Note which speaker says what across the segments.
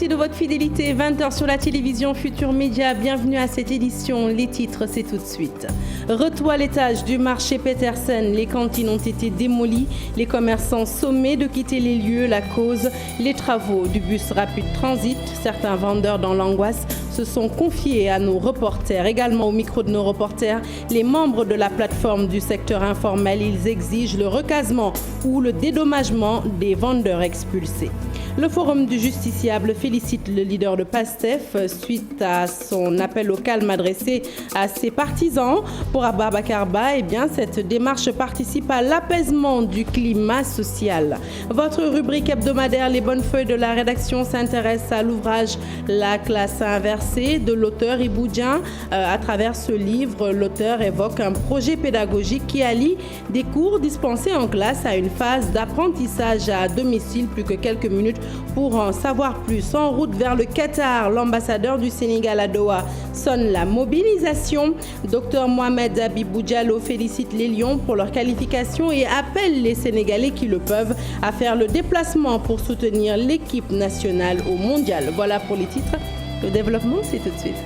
Speaker 1: Merci de votre fidélité. 20h sur la télévision Futur Média. Bienvenue à cette édition. Les titres, c'est tout de suite. Retoilettage du marché Petersen. Les cantines ont été démolies. Les commerçants sommés de quitter les lieux. La cause, les travaux du bus rapide transit. Certains vendeurs dans l'angoisse se sont confiés à nos reporters. Également au micro de nos reporters, les membres de la plateforme du secteur informel, ils exigent le recasement ou le dédommagement des vendeurs expulsés. Le Forum du justiciable félicite le leader de PASTEF suite à son appel au calme adressé à ses partisans. Pour Ababakar Ba, cette démarche participe à l'apaisement du climat social. Votre rubrique hebdomadaire Les bonnes feuilles de la rédaction s'intéresse à l'ouvrage La classe inversée de l'auteur Iboudjian. À travers ce livre, l'auteur évoque un projet pédagogique qui allie des cours dispensés en classe à une phase d'apprentissage à domicile. Plus que quelques minutes pour en savoir plus. En route vers le Qatar, l'ambassadeur du Sénégal à Doha sonne la mobilisation. Dr Mohamed Abibou Diallo félicite les Lions pour leur qualification et appelle les Sénégalais qui le peuvent à faire le déplacement pour soutenir l'équipe nationale au mondial. Voilà pour les titres. Le développement, c'est tout de suite.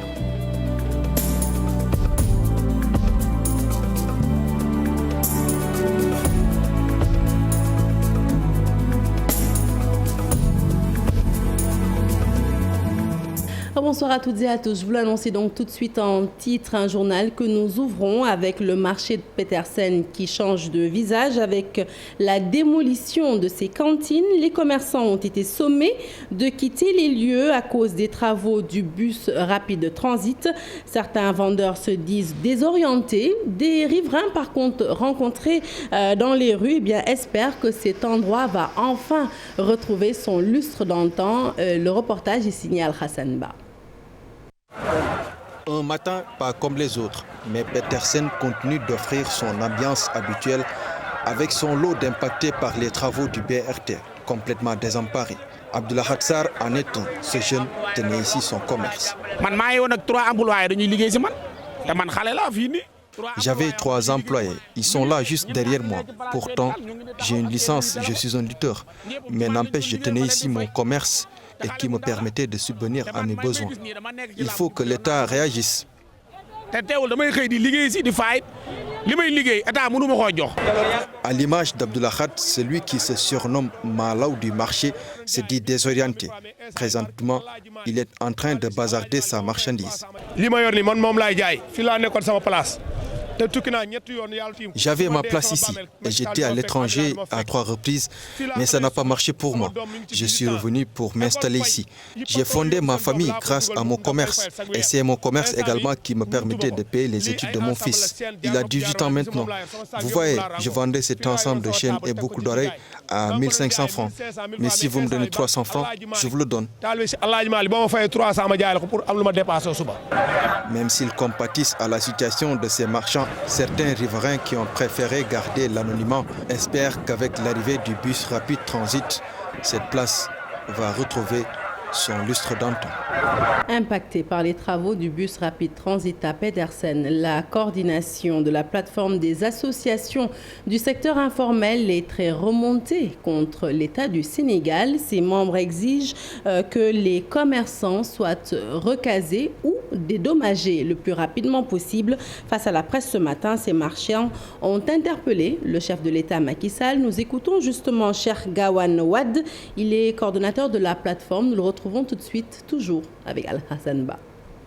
Speaker 1: Bonsoir à toutes et à tous. Je vous l'annonce donc tout de suite en titre, un journal que nous ouvrons avec le marché de Petersen qui change de visage avec la démolition de ses cantines. Les commerçants ont été sommés de quitter les lieux à cause des travaux du bus rapide transit. Certains vendeurs se disent désorientés. Des riverains, par contre, rencontrés dans les rues, espèrent que cet endroit va enfin retrouver son lustre d'antan. Le reportage est signé Al-Hassan Ba.
Speaker 2: Un matin pas comme les autres, mais Petersen continue d'offrir son ambiance habituelle avec son lot d'impactés par les travaux du BRT, complètement désemparé. Abdullah Hatsar en est un. Ce jeune tenait ici son commerce. J'avais 3 employés, ils sont là juste derrière moi. Pourtant, j'ai une licence, je suis un lutteur. Mais n'empêche, je tenais ici mon commerce et qui me permettait de subvenir à mes besoins. Il faut que l'État réagisse. À l'image d'Abdullah Khat, celui qui se surnomme Malaw du marché se dit désorienté. Présentement, il est en train de bazarder sa marchandise. J'avais ma place ici et j'étais à l'étranger à 3 reprises, mais ça n'a pas marché pour moi. Je suis revenu pour m'installer ici. J'ai fondé ma famille grâce à mon commerce et c'est mon commerce également qui me permettait de payer les études de mon fils. Il a 18 ans maintenant. Vous voyez, je vendais cet ensemble de chaînes et beaucoup d'oreilles à 1500 francs. Mais si vous me donnez 300 francs, je vous le donne. Même s'ils compatissent à la situation de ces marchands, certains riverains qui ont préféré garder l'anonymat espèrent qu'avec l'arrivée du bus rapide transit, cette place va retrouver son lustre d'antan.
Speaker 1: Impacté par les travaux du bus rapide transit à Petersen, la coordination de la plateforme des associations du secteur informel est très remontée contre l'État du Sénégal. Ses membres exigent que les commerçants soient recasés ou dédommagés le plus rapidement possible. Face à la presse ce matin, ces marchands ont interpellé le chef de l'État Macky Sall. Nous écoutons justement Cheikh Gawane Wade. Il est coordonnateur de la plateforme. Nous le retrouvons tout de suite, toujours avec Al-Hassan Ba.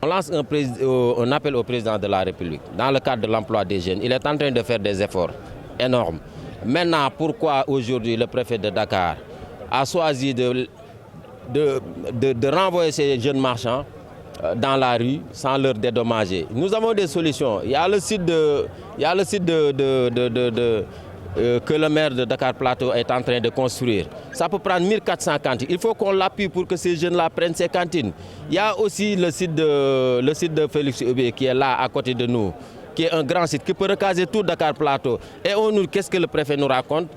Speaker 3: On lance un appel au président de la République dans le cadre de l'emploi des jeunes. Il est en train de faire des efforts énormes. Maintenant, pourquoi aujourd'hui le préfet de Dakar a choisi de renvoyer ces jeunes marchands dans la rue sans leur dédommager? Nous avons des solutions. Il y a le site que le maire de Dakar Plateau est en train de construire. Ça peut prendre 1400 cantines. Il faut qu'on l'appuie pour que ces jeunes-là prennent ces cantines. Il y a aussi le site de Félix Oubé qui est là à côté de nous, qui est un grand site qui peut recaser tout Dakar Plateau. Et qu'est-ce que le préfet nous raconte?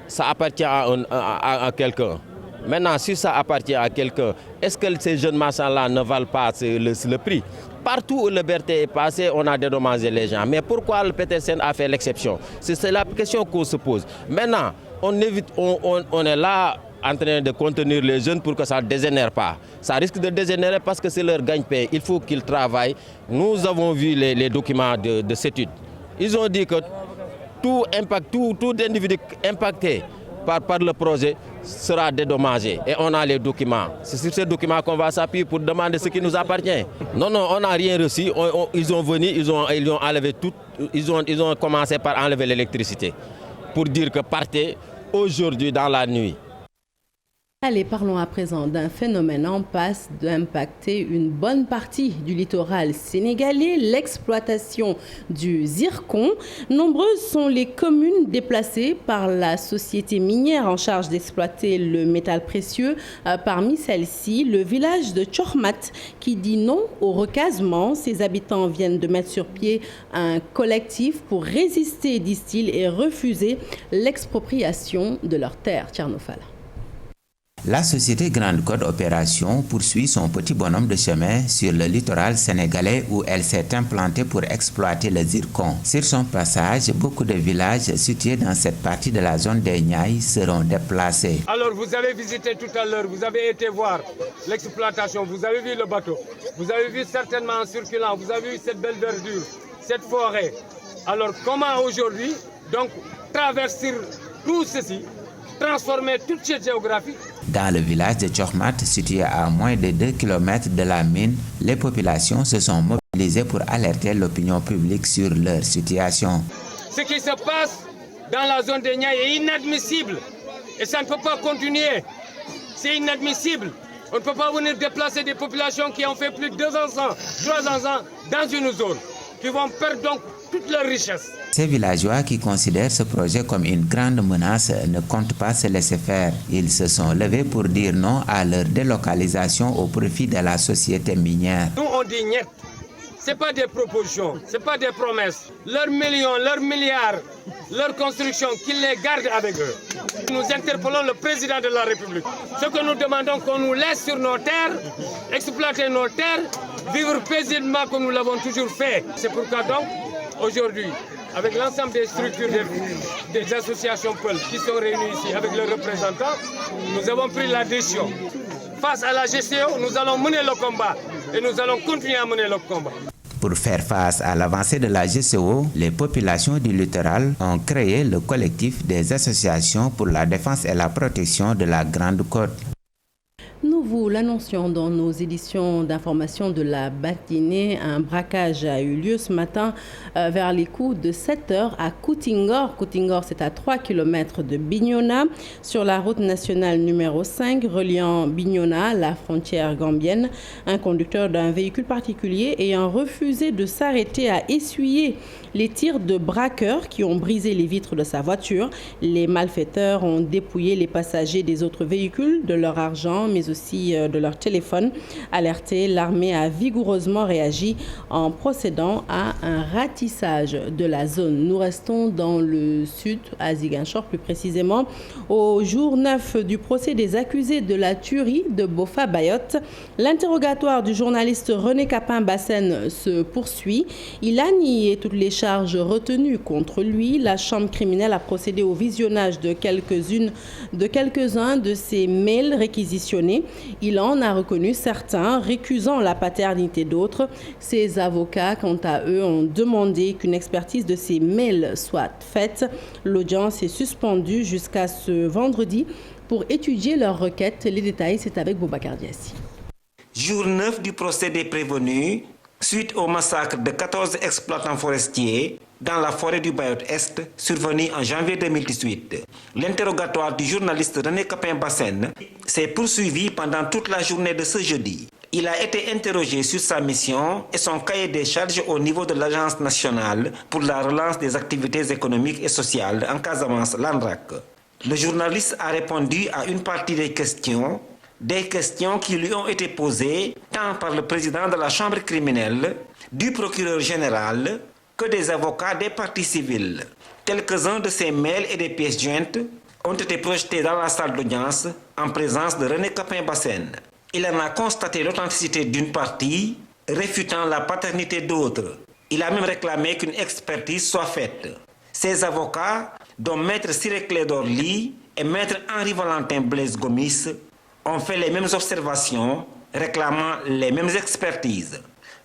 Speaker 3: Ça appartient à quelqu'un. Maintenant, si ça appartient à quelqu'un, est-ce que ces jeunes marchands-là ne valent pas le prix? Partout où le BRT est passé, on a dédommagé les gens. Mais pourquoi le Petersen a fait l'exception? C'est la question qu'on se pose. Maintenant, on est là en train de contenir les jeunes pour que ça ne dégénère pas. Ça risque de dégénérer parce que c'est leur gagne-pain. Il faut qu'ils travaillent. Nous avons vu les documents de cette étude. Ils ont dit que tout individu impacté par le projet sera dédommagé. Et on a les documents. C'est sur ces documents qu'on va s'appuyer pour demander ce qui nous appartient. Non, on n'a rien reçu. Ils ont venu, ils ont enlevé tout. Ils ont commencé par enlever l'électricité pour dire que partez aujourd'hui dans la nuit.
Speaker 1: Allez, parlons à présent d'un phénomène en passe d'impacter une bonne partie du littoral sénégalais, l'exploitation du zircon. Nombreuses sont les communes déplacées par la société minière en charge d'exploiter le métal précieux. Parmi celles-ci, le village de Tchormat qui dit non au recasement. Ses habitants viennent de mettre sur pied un collectif pour résister, disent-ils, et refuser l'expropriation de leurs terres. Tchernofala.
Speaker 4: La société Grande Côte Opération poursuit son petit bonhomme de chemin sur le littoral sénégalais où elle s'est implantée pour exploiter le zircon. Sur son passage, beaucoup de villages situés dans cette partie de la zone des Niayes seront déplacés.
Speaker 5: Alors vous avez visité tout à l'heure, vous avez été voir l'exploitation, vous avez vu le bateau, vous avez vu certainement en circulant, vous avez vu cette belle verdure, cette forêt. Alors comment aujourd'hui, donc, traverser tout ceci, transformer toute cette géographie?
Speaker 4: Dans le village de Tchormat, situé à moins de 2 km de la mine, les populations se sont mobilisées pour alerter l'opinion publique sur leur situation.
Speaker 5: Ce qui se passe dans la zone des Niayes est inadmissible et ça ne peut pas continuer. C'est inadmissible. On ne peut pas venir déplacer des populations qui ont fait plus de 200 ans, 300 ans dans une zone, qui vont perdre donc toute leur richesse.
Speaker 4: Ces villageois qui considèrent ce projet comme une grande menace ne comptent pas se laisser faire. Ils se sont levés pour dire non à leur délocalisation au profit de la société minière.
Speaker 5: Nous on dit niet. Ce n'est pas des propositions, ce n'est pas des promesses. Leurs millions, leurs milliards, leur construction, qu'ils les gardent avec eux. Nous interpellons le président de la République. Ce que nous demandons, qu'on nous laisse sur nos terres, exploiter nos terres, vivre paisiblement comme nous l'avons toujours fait. C'est pourquoi donc, aujourd'hui, avec l'ensemble des structures des associations Peul qui sont réunies ici avec leurs représentants, nous avons pris la décision. Face à la GCO, nous allons mener le combat et nous allons continuer à mener le combat.
Speaker 4: Pour faire face à l'avancée de la GCO, les populations du littoral ont créé le collectif des associations pour la défense et la protection de la Grande Côte.
Speaker 1: Nous vous l'annoncions dans nos éditions d'information de la matinée. Un braquage a eu lieu ce matin vers les coups de 7h à Koutingor. Koutingor, c'est à 3 km de Bignona, sur la route nationale numéro 5 reliant Bignona à la frontière gambienne. Un conducteur d'un véhicule particulier ayant refusé de s'arrêter a essuyé les tirs de braqueurs qui ont brisé les vitres de sa voiture. Les malfaiteurs ont dépouillé les passagers des autres véhicules de leur argent, mais aussi de leur téléphone. Alertée, l'armée a vigoureusement réagi en procédant à un ratissage de la zone. Nous restons dans le sud, à Ziguinchor plus précisément, au jour 9 du procès des accusés de la tuerie de Bofa Bayotte. L'interrogatoire du journaliste René Capin-Bassène se poursuit. Il a nié toutes les charges retenues contre lui. La chambre criminelle a procédé au visionnage de quelques-uns de ses mails réquisitionnés. Il en a reconnu certains, récusant la paternité d'autres. Ses avocats, quant à eux, ont demandé qu'une expertise de ces mails soit faite. L'audience est suspendue jusqu'à ce vendredi pour étudier leur requête. Les détails, c'est avec Boubacar Diassi.
Speaker 6: Jour 9 du procès des prévenus, suite au massacre de 14 exploitants forestiers dans la forêt du Bayotte Est, survenu en janvier 2018. L'interrogatoire du journaliste René Capin-Bassène s'est poursuivi pendant toute la journée de ce jeudi. Il a été interrogé sur sa mission et son cahier des charges au niveau de l'Agence nationale pour la relance des activités économiques et sociales en Casamance, l'ANRAC. Le journaliste a répondu à une partie des questions qui lui ont été posées tant par le président de la chambre criminelle, du procureur général, que des avocats des parties civiles. Quelques-uns de ces mails et des pièces jointes ont été projetés dans la salle d'audience en présence de René Capin-Bassène. Il en a constaté l'authenticité d'une partie, réfutant la paternité d'autres. Il a même réclamé qu'une expertise soit faite. Ces avocats dont Maître Ciré Clédor Ly et Maître Henri-Valentin Blaise Gomis, ont fait les mêmes observations, réclamant les mêmes expertises.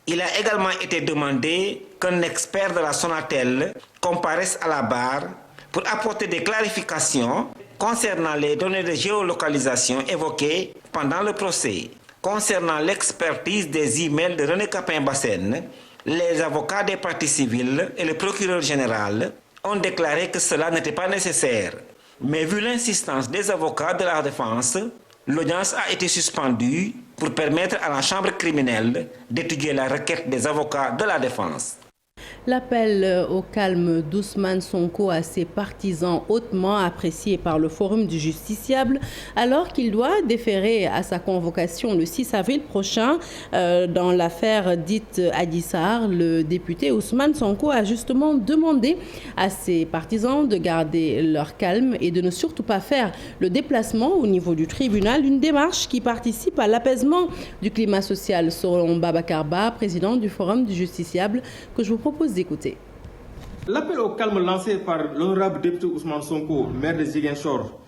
Speaker 6: Il a également été demandé qu'un expert de la Sonatel comparaisse à la barre pour apporter des clarifications concernant les données de géolocalisation évoquées pendant le procès. Concernant l'expertise des emails de René Capain-Bassène, les avocats des parties civiles et le procureur général ont déclaré que cela n'était pas nécessaire. Mais vu l'insistance des avocats de la défense, l'audience a été suspendue pour permettre à la chambre criminelle d'étudier la requête des avocats de la défense.
Speaker 1: L'appel au calme d'Ousmane Sonko à ses partisans hautement apprécié par le Forum du Justiciable, alors qu'il doit déférer à sa convocation le 6 avril prochain dans l'affaire dite Adji Sarr. Le député Ousmane Sonko a justement demandé à ses partisans de garder leur calme et de ne surtout pas faire le déplacement au niveau du tribunal, une démarche qui participe à l'apaisement du climat social, selon Babacar Ba, président du Forum du Justiciable, que je vous propose d'écouter.
Speaker 7: L'appel au calme lancé par l'honorable député Ousmane Sonko, maire de Ziguinchor,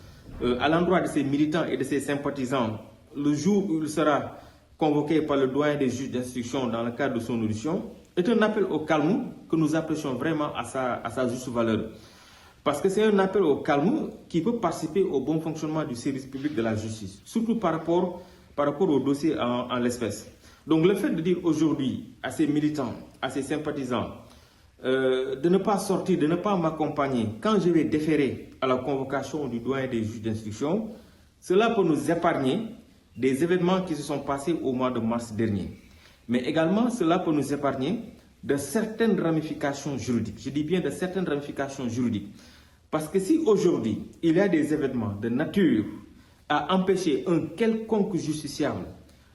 Speaker 7: à l'endroit de ses militants et de ses sympathisants, le jour où il sera convoqué par le doyen des juges d'instruction dans le cadre de son audition, est un appel au calme que nous apprécions vraiment à sa juste valeur. Parce que c'est un appel au calme qui peut participer au bon fonctionnement du service public de la justice, surtout par rapport au dossier en l'espèce. Donc le fait de dire aujourd'hui à ses militants, à ses sympathisants, de ne pas sortir, de ne pas m'accompagner quand je vais déférer à la convocation du doyen des juges d'instruction, cela peut nous épargner des événements qui se sont passés au mois de mars dernier. Mais également, cela peut nous épargner de certaines ramifications juridiques. Je dis bien de certaines ramifications juridiques. Parce que si aujourd'hui, il y a des événements de nature à empêcher un quelconque justiciable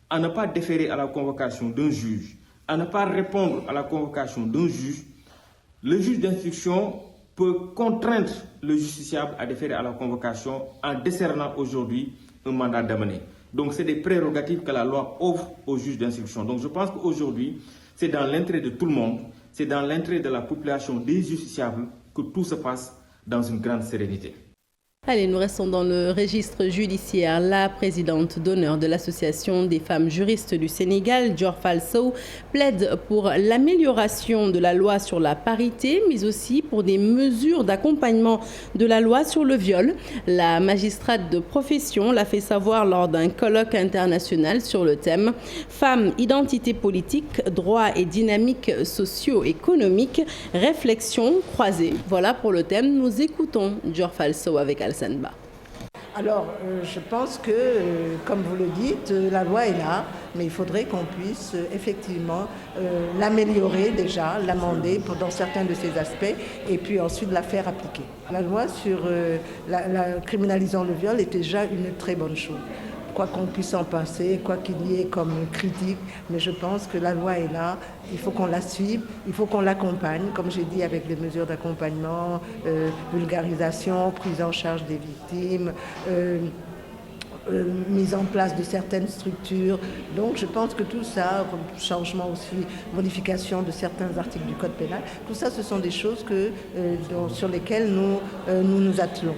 Speaker 7: à ne pas déférer à la convocation d'un juge, à ne pas répondre à la convocation d'un juge, le juge d'instruction peut contraindre le justiciable à déférer à la convocation en décernant aujourd'hui un mandat d'amener. Donc c'est des prérogatives que la loi offre au juge d'instruction. Donc je pense qu'aujourd'hui, c'est dans l'intérêt de tout le monde, c'est dans l'intérêt de la population, des justiciables, que tout se passe dans une grande sérénité.
Speaker 1: Allez, nous restons dans le registre judiciaire. La présidente d'honneur de l'Association des femmes juristes du Sénégal, Dior Fall Sow, plaide pour l'amélioration de la loi sur la parité, mais aussi pour des mesures d'accompagnement de la loi sur le viol. La magistrate de profession l'a fait savoir lors d'un colloque international sur le thème « Femmes, identité politique, droits et dynamiques socio-économiques, réflexion croisée ». Voilà pour le thème. Nous écoutons Dior Fall Sow avec Alsanba.
Speaker 8: Alors, je pense que, comme vous le dites, la loi est là, mais il faudrait qu'on puisse effectivement l'améliorer déjà, l'amender dans certains de ses aspects, et puis ensuite la faire appliquer. La loi sur la criminalisant le viol est déjà une très bonne chose. Quoi qu'on puisse en penser, quoi qu'il y ait comme critique, mais je pense que la loi est là, il faut qu'on la suive, il faut qu'on l'accompagne, comme j'ai dit, avec des mesures d'accompagnement, vulgarisation, prise en charge des victimes, mise en place de certaines structures. Donc je pense que tout ça, changement aussi, modification de certains articles du Code pénal, tout ça ce sont des choses sur lesquelles nous attelons.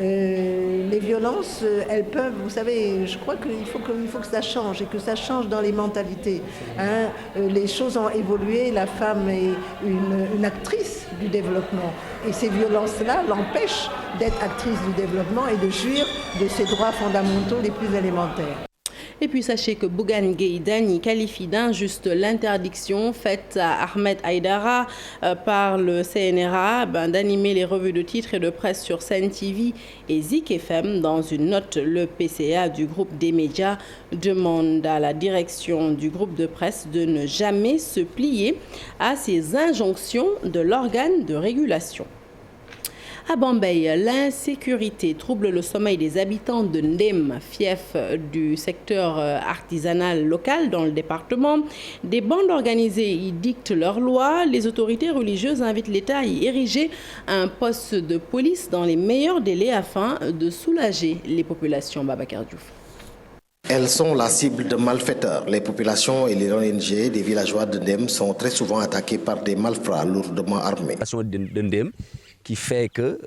Speaker 8: Les violences, elles peuvent, vous savez, je crois qu'il faut que ça change et que ça change dans les mentalités. Les choses ont évolué, la femme est une actrice du développement et ces violences-là l'empêchent d'être actrice du développement et de jouir de ses droits fondamentaux les plus élémentaires.
Speaker 1: Et puis sachez que Bougane Gueye Dany qualifie d'injuste l'interdiction faite à Ahmed Aïdara par le CNRA d'animer les revues de titres et de presse sur Sen TV et Zik FM. Dans une note, le PCA du groupe des médias demande à la direction du groupe de presse de ne jamais se plier à ces injonctions de l'organe de régulation. À Bambey, l'insécurité trouble le sommeil des habitants de Ndem, fief du secteur artisanal local dans le département. Des bandes organisées y dictent leurs lois. Les autorités religieuses invitent l'État à y ériger un poste de police dans les meilleurs délais afin de soulager les populations. Babacar Diouf.
Speaker 9: Elles sont la cible de malfaiteurs. Les populations et les ONG des villageois de Ndem sont très souvent attaqués par des malfrats lourdement armés.
Speaker 10: qui fait que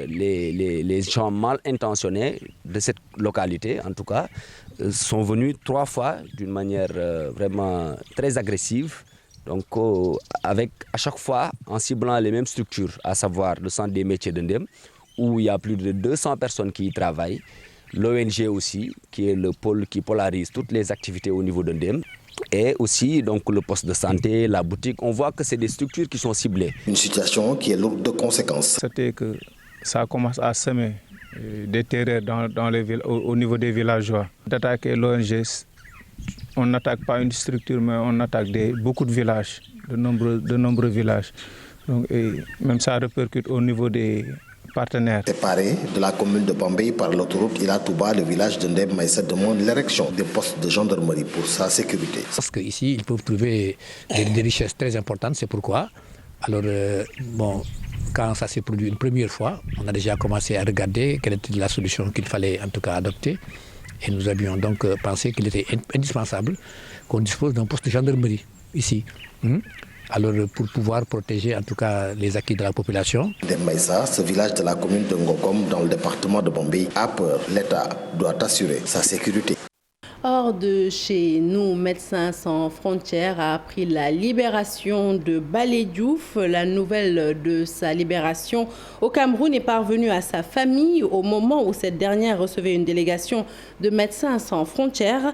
Speaker 10: les gens mal intentionnés de cette localité, en tout cas, sont venus 3 fois d'une manière vraiment très agressive. Donc, avec à chaque fois en ciblant les mêmes structures, à savoir le centre des métiers de Ndem, où il y a plus de 200 personnes qui y travaillent, l'ONG aussi, qui est le pôle qui polarise toutes les activités au niveau de Ndem, et aussi donc, le poste de santé, la boutique. On voit que c'est des structures qui sont ciblées.
Speaker 9: Une situation qui est lourde de conséquences.
Speaker 11: C'était que ça commence à semer des terreurs au niveau des villageois. D'attaquer l'ONG, on n'attaque pas une structure, mais on attaque beaucoup de villages, de nombreux villages. Donc, et même ça répercute au niveau des partenaires.
Speaker 9: Séparé de la commune de Bambey par l'autoroute Ila Touba, le village de Ndem Maïssa demande l'érection des postes de gendarmerie pour sa sécurité.
Speaker 12: Parce qu'ici, ils peuvent trouver des richesses très importantes, c'est pourquoi. Alors, quand ça s'est produit une première fois, on a déjà commencé à regarder quelle était la solution qu'il fallait en tout cas adopter. Et nous avions donc pensé qu'il était indispensable qu'on dispose d'un poste de gendarmerie ici. Alors pour pouvoir protéger en tout cas les acquis de la population.
Speaker 9: Ndem Maïssa, ce village de la commune de Ngogom dans le département de Bambey, a peur. L'État doit assurer sa sécurité.
Speaker 1: Hors de chez nous, Médecins sans frontières a appris la libération de Balé Diouf. La nouvelle de sa libération au Cameroun est parvenue à sa famille au moment où cette dernière recevait une délégation de Médecins sans frontières.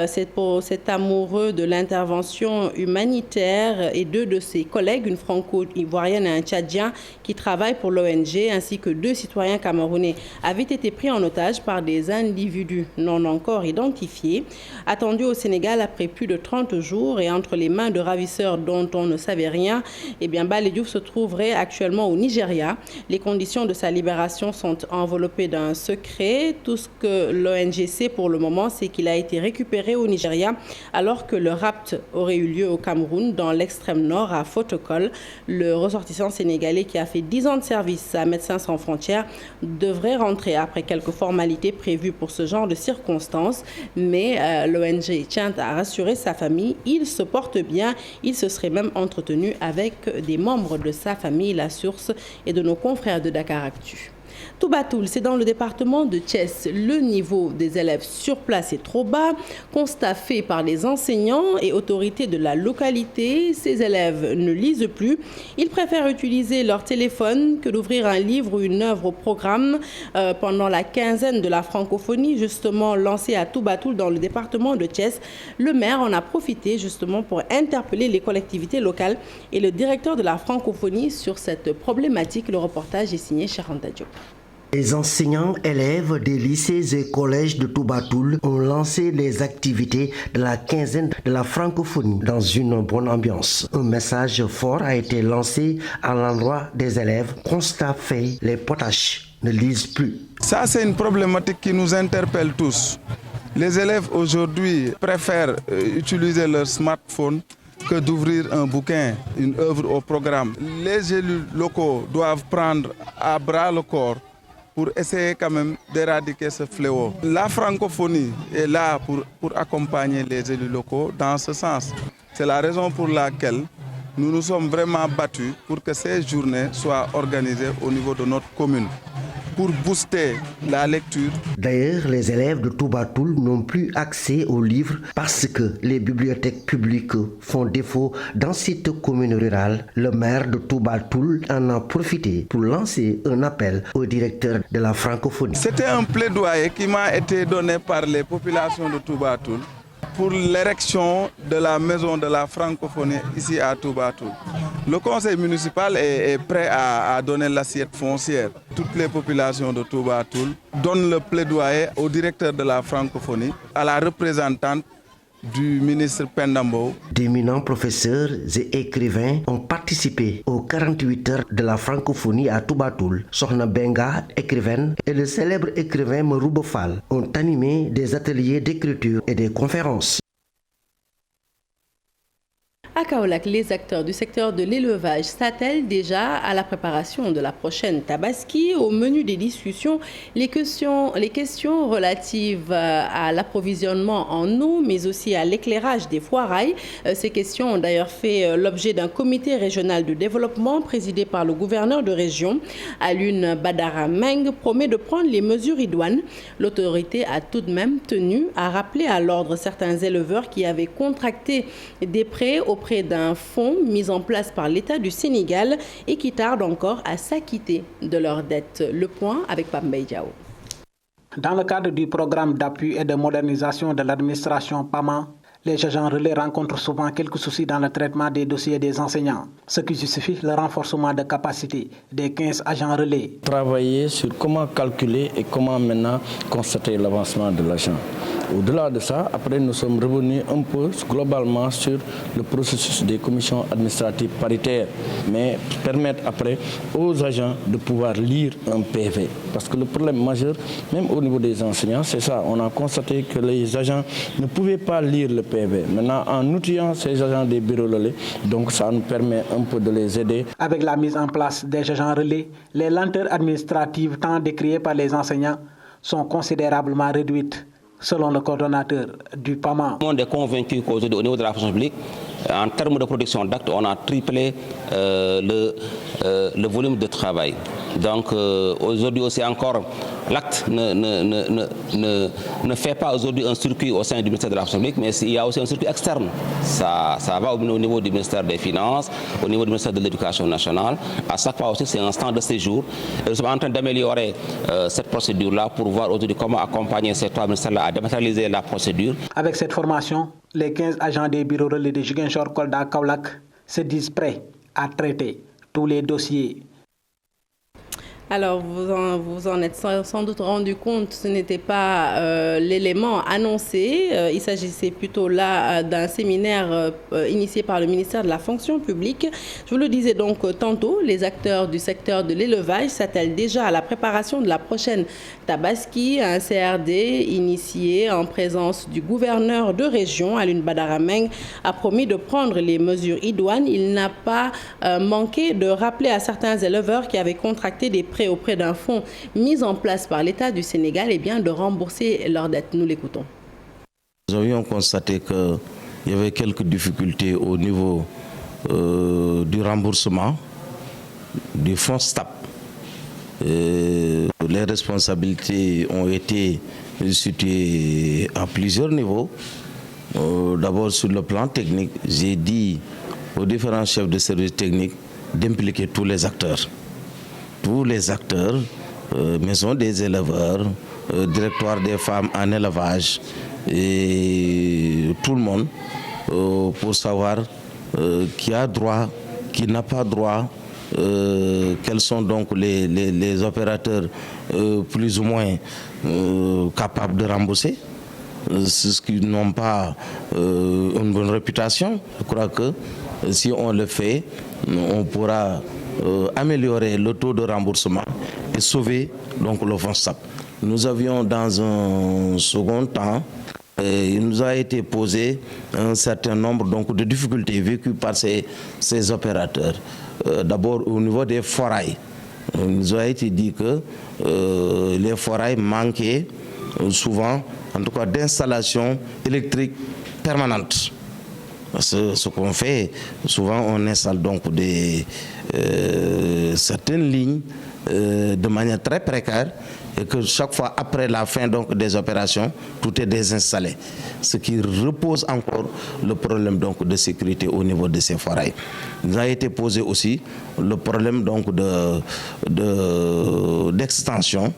Speaker 1: C'est pour cet amoureux de l'intervention humanitaire et 2 de ses collègues, une franco-ivoirienne et un tchadien qui travaillent pour l'ONG, ainsi que 2 citoyens camerounais, avaient été pris en otage par des individus non encore identifiés. Attendu au Sénégal après plus de 30 jours et entre les mains de ravisseurs dont on ne savait rien, Balé Diouf se trouverait actuellement au Nigeria. Les conditions de sa libération sont enveloppées d'un secret. Tout ce que l'ONG sait pour le moment, c'est qu'il a été récupéré au Nigeria alors que le rapt aurait eu lieu au Cameroun, dans l'extrême nord, à Fotokol. Le ressortissant sénégalais qui a fait 10 ans de service à Médecins sans frontières devrait rentrer après quelques formalités prévues pour ce genre de circonstances. Mais l'ONG tient à rassurer sa famille. Il se porte bien. Il se serait même entretenu avec des membres de sa famille. La source est de nos confrères de Dakaractu. Toubatoul, c'est dans le département de Thiès. Le niveau des élèves sur place est trop bas. Constat fait par les enseignants et autorités de la localité. Ces élèves ne lisent plus. Ils préfèrent utiliser leur téléphone que d'ouvrir un livre ou une œuvre au programme. Pendant la quinzaine de la francophonie, justement lancée à Toubatoul dans le département de Thiès, le maire en a profité justement pour interpeller les collectivités locales et le directeur de la francophonie sur cette problématique. Le reportage est signé Charanta Diop.
Speaker 13: Les enseignants, élèves des lycées et collèges de Toubatoul ont lancé les activités de la quinzaine de la francophonie dans une bonne ambiance. Un message fort a été lancé à l'endroit des élèves. Constat fait, les potaches ne lisent plus.
Speaker 11: Ça, c'est une problématique qui nous interpelle tous. Les élèves aujourd'hui préfèrent utiliser leur smartphone que d'ouvrir un bouquin, une œuvre au programme. Les élus locaux doivent prendre à bras le corps pour essayer quand même d'éradiquer ce fléau. La francophonie est là pour accompagner les élus locaux dans ce sens. C'est la raison pour laquelle nous nous sommes vraiment battus pour que ces journées soient organisées au niveau de notre commune, pour booster la lecture.
Speaker 13: D'ailleurs, les élèves de Toubatoul n'ont plus accès aux livres parce que les bibliothèques publiques font défaut dans cette commune rurale. Le maire de Toubatoul en a profité pour lancer un appel au directeur de la francophonie.
Speaker 11: C'était un plaidoyer qui m'a été donné par les populations de Toubatoul pour l'érection de la maison de la francophonie ici à Toubatoul. Le conseil municipal est prêt à donner l'assiette foncière. Toutes les populations de Toubatoul donnent le plaidoyer au directeur de la francophonie, à la représentante du ministre Pendambo.
Speaker 13: D'éminents professeurs et écrivains ont participé aux 48 heures de la francophonie à Toubatoul. Sohna Benga, écrivaine, et le célèbre écrivain Marouba Fall ont animé des ateliers d'écriture et des conférences.
Speaker 1: À Kaolack, les acteurs du secteur de l'élevage s'attellent déjà à la préparation de la prochaine Tabaski. Au menu des discussions, les questions relatives à l'approvisionnement en eau, mais aussi à l'éclairage des foirailles. Ces questions ont d'ailleurs fait l'objet d'un comité régional de développement présidé par le gouverneur de région. Alioune Badara Meng promet de prendre les mesures idoines. L'autorité a tout de même tenu à rappeler à l'ordre certains éleveurs qui avaient contracté des prêts auprès d'un fonds mis en place par l'État du Sénégal et qui tardent encore à s'acquitter de leurs dettes. Le point avec Pambay Diao.
Speaker 14: Dans le cadre du programme d'appui et de modernisation de l'administration PAMA, les agents relais rencontrent souvent quelques soucis dans le traitement des dossiers des enseignants, ce qui justifie le renforcement de capacité des 15 agents relais.
Speaker 15: Travailler sur comment calculer et comment maintenant constater l'avancement de l'agent. Au-delà de ça, après nous sommes revenus un peu globalement sur le processus des commissions administratives paritaires, mais permettre après aux agents de pouvoir lire un PV. Parce que le problème majeur, même au niveau des enseignants, c'est ça. On a constaté que les agents ne pouvaient pas lire le PV. Maintenant, en outillant ces agents des bureaux relais, donc ça nous permet un peu de les aider.
Speaker 14: Avec la mise en place des agents relais, les lenteurs administratives tant décriées par les enseignants sont considérablement réduites, selon le coordonnateur du PAMA.
Speaker 16: On est convaincu qu'aujourd'hui, au niveau de la fonction publique, en termes de production d'actes, on a triplé le volume de travail. Donc aujourd'hui aussi encore, l'acte ne fait pas aujourd'hui un circuit au sein du ministère de la fonction publique, mais il y a aussi un circuit externe. Ça va au niveau du ministère des Finances, au niveau du ministère de l'Éducation nationale. À chaque fois aussi, c'est un stand de séjour. Et nous sommes en train d'améliorer cette procédure-là pour voir aujourd'hui comment accompagner ces trois ministères-là à dématérialiser la procédure.
Speaker 14: Avec cette formation, les 15 agents des bureaux relais de Ziguinchor, Kolda, Kaolack se disent prêts à traiter tous les dossiers.
Speaker 1: Alors, vous en êtes sans doute rendu compte, ce n'était pas l'élément annoncé. Il s'agissait plutôt là d'un séminaire initié par le ministère de la fonction publique. Je vous le disais donc tantôt, les acteurs du secteur de l'élevage s'attellent déjà à la préparation de la prochaine Tabaski, un CRD initié en présence du gouverneur de région, Alioune Badara Meng, a promis de prendre les mesures idoines. Il n'a pas manqué de rappeler à certains éleveurs qui avaient contracté des prêts auprès d'un fonds mis en place par l'État du Sénégal de rembourser leurs dettes. Nous l'écoutons.
Speaker 17: Nous avions constaté qu'il y avait quelques difficultés au niveau du remboursement du fonds STAP. Les responsabilités ont été situées à plusieurs niveaux. D'abord sur le plan technique, j'ai dit aux différents chefs de service techniques d'impliquer tous les acteurs. Tous les acteurs, maison des éleveurs, directoire des femmes en élevage, et tout le monde, pour savoir qui a droit, qui n'a pas droit, quels sont donc les opérateurs plus ou moins capables de rembourser, ceux qui n'ont pas une bonne réputation. Je crois que si on le fait, on pourra améliorer le taux de remboursement et sauver donc le fonds STAP. Nous avions dans un second temps, il nous a été posé un certain nombre donc, de difficultés vécues par ces opérateurs. D'abord au niveau des foirailles. Il nous a été dit que les foirailles manquaient souvent, en tout cas d'installations électriques permanentes. Ce qu'on fait, souvent on installe donc certaines lignes de manière très précaire et que chaque fois après la fin donc, des opérations, tout est désinstallé. Ce qui repose encore le problème donc, de sécurité au niveau de ces foirailles. Il nous a été posé aussi le problème donc, d'extension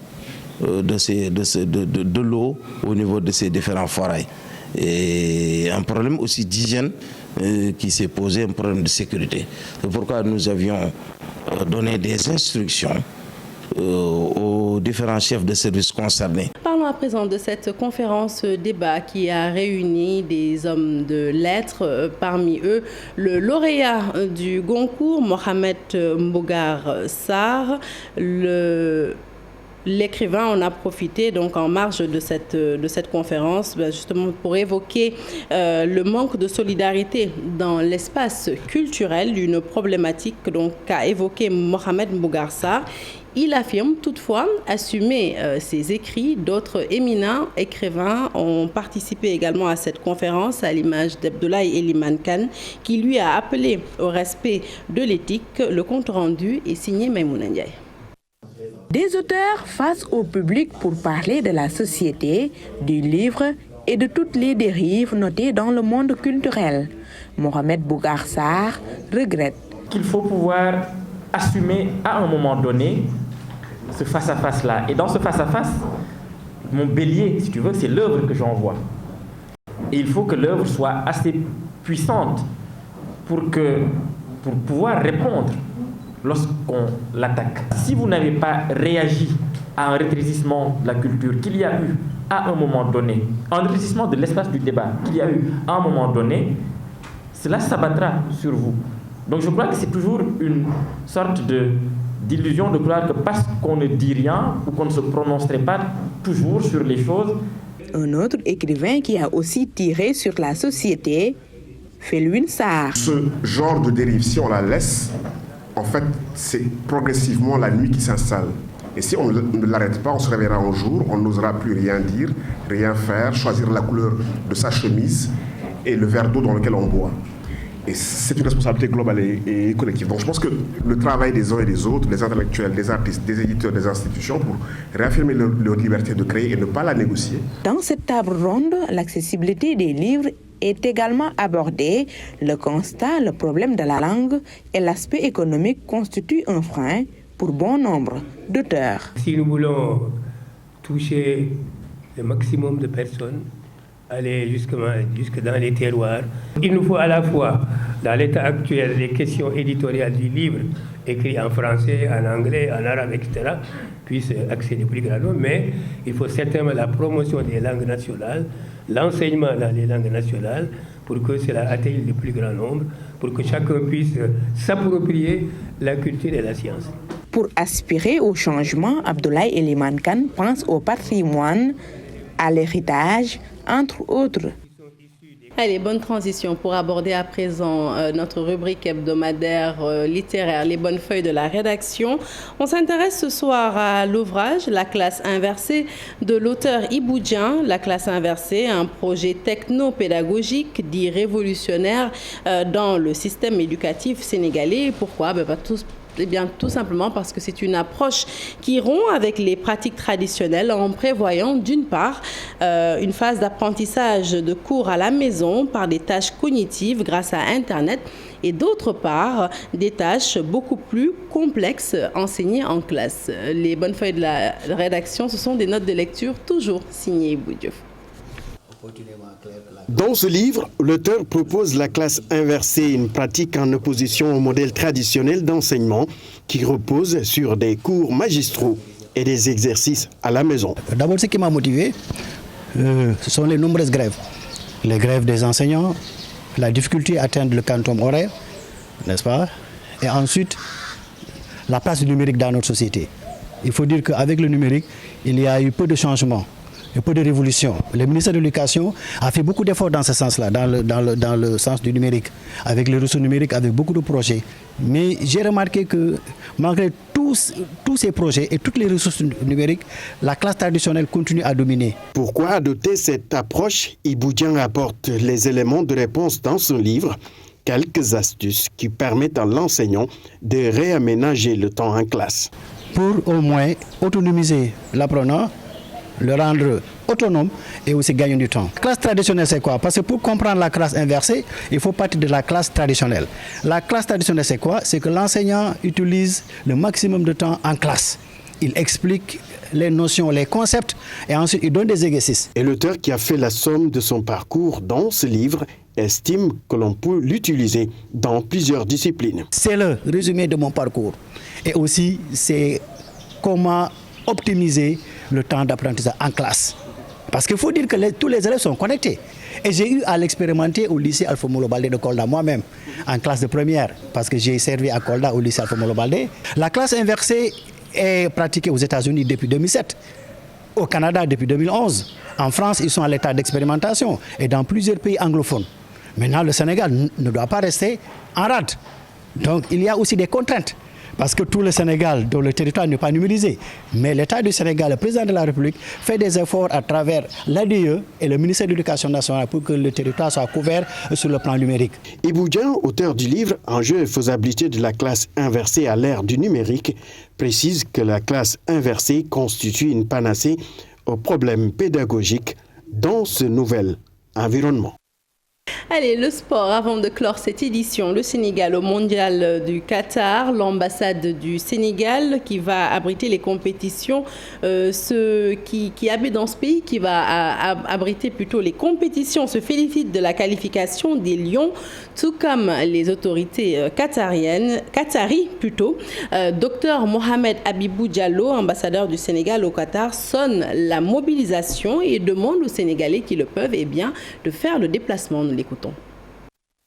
Speaker 17: de l'eau au niveau de ces différents foirailles. Et un problème aussi d'hygiène qui s'est posé, un problème de sécurité. C'est pourquoi nous avions donné des instructions aux différents chefs de services concernés.
Speaker 1: Parlons à présent de cette conférence débat qui a réuni des hommes de lettres, parmi eux le lauréat du Goncourt, Mohamed Mbougar Sarr, le l'écrivain en a profité donc en marge de cette conférence justement pour évoquer le manque de solidarité dans l'espace culturel, une problématique donc qu'a évoqué Mohamed Mbougar Sarr. Il affirme toutefois assumer ses écrits. D'autres éminents écrivains ont participé également à cette conférence, à l'image d'Abdoulaye Elimane Kane, qui lui a appelé au respect de l'éthique. Le compte rendu est signé Maïmouna Ndiaye.
Speaker 18: Des auteurs face au public pour parler de la société, du livre et de toutes les dérives notées dans le monde culturel. Mohamed Mbougar Sarr regrette
Speaker 19: qu'il faut pouvoir assumer à un moment donné ce face-à-face-là. Et dans ce face-à-face, mon bélier, si tu veux, c'est l'œuvre que j'envoie. Et il faut que l'œuvre soit assez puissante pour pouvoir répondre lorsqu'on l'attaque. Si vous n'avez pas réagi à un rétrécissement de la culture qu'il y a eu à un moment donné, un rétrécissement de l'espace du débat qu'il y a eu à un moment donné, cela s'abattra sur vous. Donc je crois que c'est toujours une sorte d'illusion de croire que parce qu'on ne dit rien ou qu'on ne se prononcerait pas toujours sur les choses.
Speaker 18: Un autre écrivain qui a aussi tiré sur la société, Felwine Sarr.
Speaker 20: Ce genre de dérive, si on la laisse, en fait, c'est progressivement la nuit qui s'installe. Et si on ne l'arrête pas, on se réveillera un jour, on n'osera plus rien dire, rien faire, choisir la couleur de sa chemise et le verre d'eau dans lequel on boit. Et c'est une responsabilité globale et collective. Donc je pense que le travail des uns et des autres, des intellectuels, des artistes, des éditeurs, des institutions, pour réaffirmer leur liberté de créer et ne pas la négocier.
Speaker 18: Dans cette table ronde, l'accessibilité des livres est également abordée. Le constat, le problème de la langue et l'aspect économique constituent un frein pour bon nombre d'auteurs.
Speaker 21: Si nous voulons toucher le maximum de personnes, aller jusque dans les terroirs. Il nous faut à la fois, dans l'état actuel, les questions éditoriales du livre, écrit en français, en anglais, en arabe, etc., puissent accéder au plus grand nombre, mais il faut certainement la promotion des langues nationales, l'enseignement dans les langues nationales, pour que cela atteigne le plus grand nombre, pour que chacun puisse s'approprier la culture et la science.
Speaker 18: Pour aspirer au changement, Abdoulaye Elimane Kane pense au patrimoine, à l'héritage, entre autres.
Speaker 1: Allez, bonne transition pour aborder à présent notre rubrique hebdomadaire littéraire, les bonnes feuilles de la rédaction. On s'intéresse ce soir à l'ouvrage La classe inversée de l'auteur Ibou Dieng. La classe inversée, un projet techno-pédagogique dit révolutionnaire dans le système éducatif sénégalais. Pourquoi? Eh bien, tout simplement parce que c'est une approche qui rompt avec les pratiques traditionnelles en prévoyant d'une part une phase d'apprentissage de cours à la maison par des tâches cognitives grâce à Internet et d'autre part des tâches beaucoup plus complexes enseignées en classe. Les bonnes feuilles de la rédaction, ce sont des notes de lecture toujours signées Ibou Diouf.
Speaker 22: Dans ce livre, l'auteur propose la classe inversée, une pratique en opposition au modèle traditionnel d'enseignement qui repose sur des cours magistraux et des exercices à la maison.
Speaker 23: D'abord, ce qui m'a motivé, ce sont les nombreuses grèves. Les grèves des enseignants, la difficulté à atteindre le quantum horaire, n'est-ce pas? Et ensuite, la place du numérique dans notre société. Il faut dire qu'avec le numérique, il y a eu peu de changements. Un peu de révolution. Le ministère de l'Éducation a fait beaucoup d'efforts dans ce sens-là, dans le sens du numérique, avec les ressources numériques, avec beaucoup de projets. Mais j'ai remarqué que malgré tous ces projets et toutes les ressources numériques, la classe traditionnelle continue à dominer.
Speaker 22: Pourquoi adopter cette approche? Ibou Dieng apporte les éléments de réponse dans son livre, quelques astuces qui permettent à l'enseignant de réaménager le temps en classe.
Speaker 23: Pour au moins autonomiser l'apprenant, le rendre autonome et aussi gagner du temps. La classe traditionnelle, c'est quoi? Parce que pour comprendre la classe inversée, il faut partir de la classe traditionnelle. La classe traditionnelle, c'est quoi? C'est que l'enseignant utilise le maximum de temps en classe. Il explique les notions, les concepts et ensuite il donne des exercices.
Speaker 22: Et l'auteur qui a fait la somme de son parcours dans ce livre estime que l'on peut l'utiliser dans plusieurs disciplines.
Speaker 23: C'est le résumé de mon parcours. Et aussi, c'est comment optimiser le temps d'apprentissage en classe. Parce qu'il faut dire que tous les élèves sont connectés. Et j'ai eu à l'expérimenter au lycée Alpha Molo Baldé de Kolda moi-même, en classe de première, parce que j'ai servi à Kolda au lycée Alpha Molo Baldé. La classe inversée est pratiqué aux États-Unis depuis 2007, au Canada depuis 2011. En France, ils sont à l'état d'expérimentation et dans plusieurs pays anglophones. Maintenant, le Sénégal ne doit pas rester en rade. Donc, il y a aussi des contraintes. Parce que tout le Sénégal, dont le territoire n'est pas numérisé, mais l'État du Sénégal, le président de la République, fait des efforts à travers l'ADE et le ministère de l'Éducation nationale pour que le territoire soit couvert sur le plan numérique.
Speaker 22: Ibou Dian, auteur du livre « Enjeux et faisabilité de la classe inversée à l'ère du numérique », précise que la classe inversée constitue une panacée aux problèmes pédagogiques dans ce nouvel environnement.
Speaker 1: Allez, le sport, avant de clore cette édition, le Sénégal au Mondial du Qatar, l'ambassade du Sénégal qui va abriter les compétitions, qui habite dans ce pays, qui va abriter plutôt les compétitions, se félicite de la qualification des Lions, tout comme les autorités qataries plutôt. Docteur Mohamed Abibou Diallo, ambassadeur du Sénégal au Qatar, sonne la mobilisation et demande aux Sénégalais qui le peuvent de faire le déplacement. Nous l'écoutons.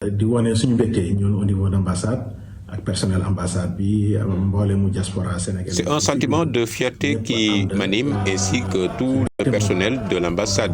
Speaker 2: di wane suñu mbégte ñun au niveau d'ambassade ak personnel ambassade bi mboolemu diaspora sénégalaise.
Speaker 3: C'est un sentiment de fierté qui m'anime ainsi que tout le personnel de l'ambassade.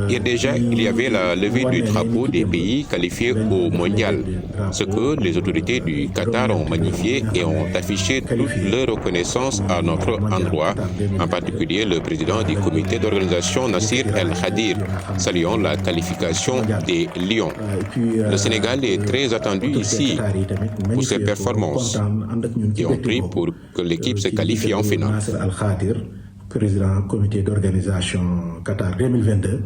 Speaker 3: Hier déjà, il y avait la levée du drapeau des pays qualifiés au mondial, ce que les autorités du Qatar ont magnifié et ont affiché toute leur reconnaissance à notre endroit, en particulier le président du comité d'organisation Nassir El Khadir, saluant la qualification des Lions. Le Sénégal est très attendu ici pour ses performances et on prie pour que l'équipe se qualifie en finale.
Speaker 2: Président comité d'organisation Qatar 2022.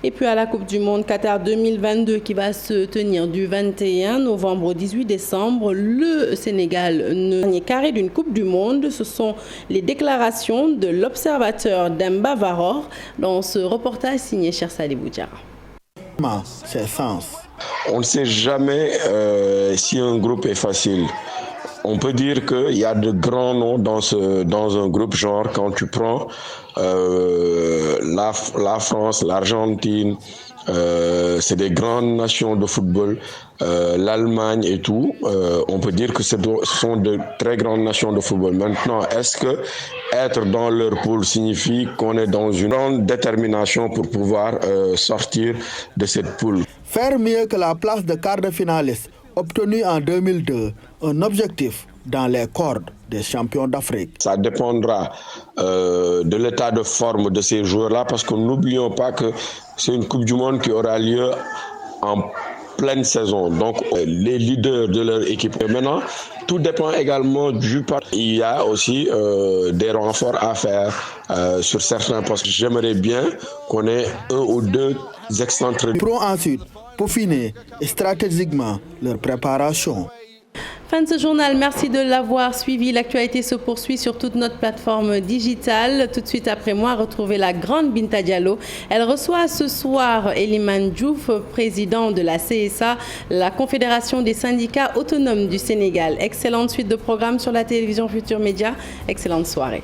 Speaker 1: Et puis à la Coupe du Monde Qatar 2022 qui va se tenir du 21 novembre au 18 décembre, le Sénégal, le dernier carré d'une Coupe du Monde, ce sont les déclarations de l'observateur Demba Varor dans ce reportage signé Cher Salibou Diarra.
Speaker 5: On ne sait jamais si un groupe est facile. On peut dire qu'il y a de grands noms dans un groupe, genre quand tu prends la France, l'Argentine, c'est des grandes nations de football, l'Allemagne et tout. On peut dire que ce sont de très grandes nations de football. Maintenant, est-ce que être dans leur poule signifie qu'on est dans une grande détermination pour pouvoir sortir de cette poule?
Speaker 24: Faire mieux que la place de quart de finaliste obtenu en 2002, un objectif dans les cordes des champions d'Afrique.
Speaker 5: Ça dépendra de l'état de forme de ces joueurs-là, parce que n'oublions pas que c'est une Coupe du Monde qui aura lieu en pleine saison. Donc, les leaders de leur équipe. Et maintenant, tout dépend également du parti. Il y a aussi des renforts à faire sur certains postes. J'aimerais bien qu'on ait un ou deux excentriques.
Speaker 24: Pour ensuite peaufiner stratégiquement leur préparation.
Speaker 1: Fin de ce journal, merci de l'avoir suivi. L'actualité se poursuit sur toute notre plateforme digitale. Tout de suite après moi, retrouvez la grande Binta Diallo. Elle reçoit ce soir Eliman Diouf, président de la CSA, la Confédération des syndicats autonomes du Sénégal. Excellente suite de programmes sur la télévision Futur Média. Excellente soirée.